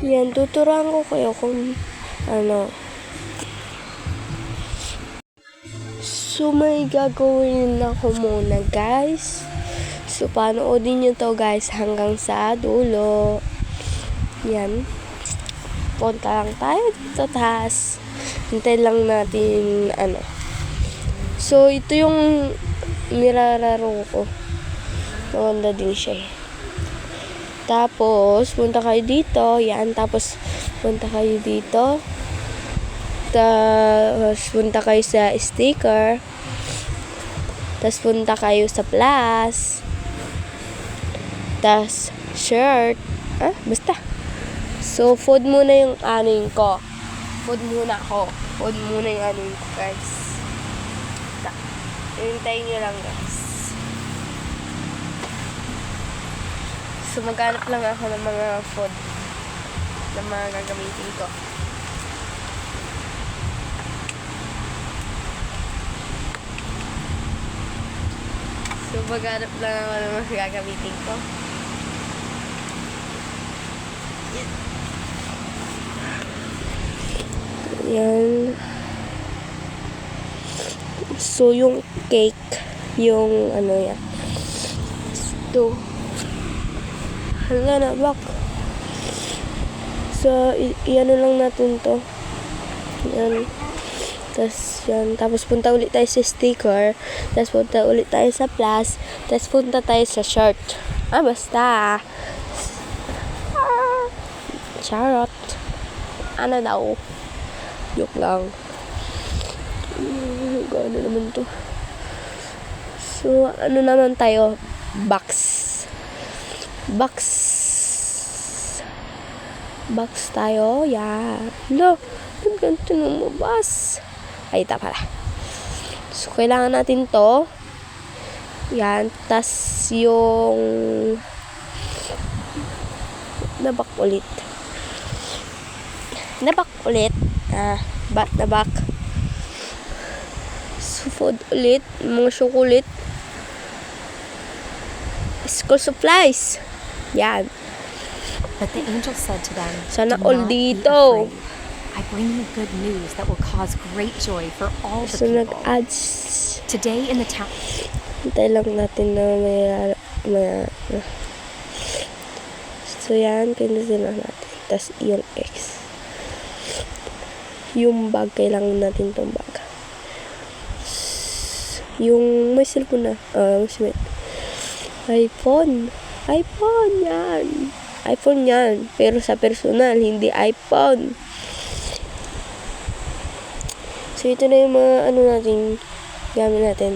Yan, tuturuan ko kayo kung ano. So, may gagawin ako muna, guys. So, panoodin nyo to, guys, hanggang sa dulo. Yan. Punta lang tayo dito, taas. Hintay lang natin, ano. So, ito yung nirararo ko. Maganda din siya. Tapos, punta kayo dito. Yan, tapos, punta kayo dito. Tapos, punta kayo sa sticker. Tapos, punta kayo sa plus. Tapos, shirt. Basta. So, food muna yung aning ko. Food muna ako. Food muna yung aning ko, guys. Hintayin nyo lang, guys. So, maghanap lang ako ng mga food na mga gagamitin ko. So, maghanap lang ako ng mga gagamitin ko. Yan. So, yung cake, yung ano yan. Ito. Hala na, bak. So, i-ano lang natin to. Yan. Tapos, yan. Tapos, punta ulit tayo sa sticker. Tapos, punta ulit tayo sa plus. Tapos, punta tayo sa shirt. Basta. Charot. Ano daw? Joke lang. Gano naman to. So, ano naman tayo? Box tayo. Yan. Lo, ang ganito lumabas. Ay, ita pala. So, kailangan natin to. Yan. Tas yung nabak ulit. Nabak. So, food ulit. Mga chocolate. School supplies. Yan. But the angel said to them, Sana "Do all not be dito. afraid. I bring you good news that will cause great joy for all the So, people. nag-ads. Today in the town." Hintay lang natin na may so, yan. Pinusin lang natin. Tapos, yung X. Yung bag. Kailangan natin itong bag. Yung may cellphone na. iPhone yan. iPhone yan. Pero sa personal, hindi iPhone. So, ito na yung mga ano natin gamit natin.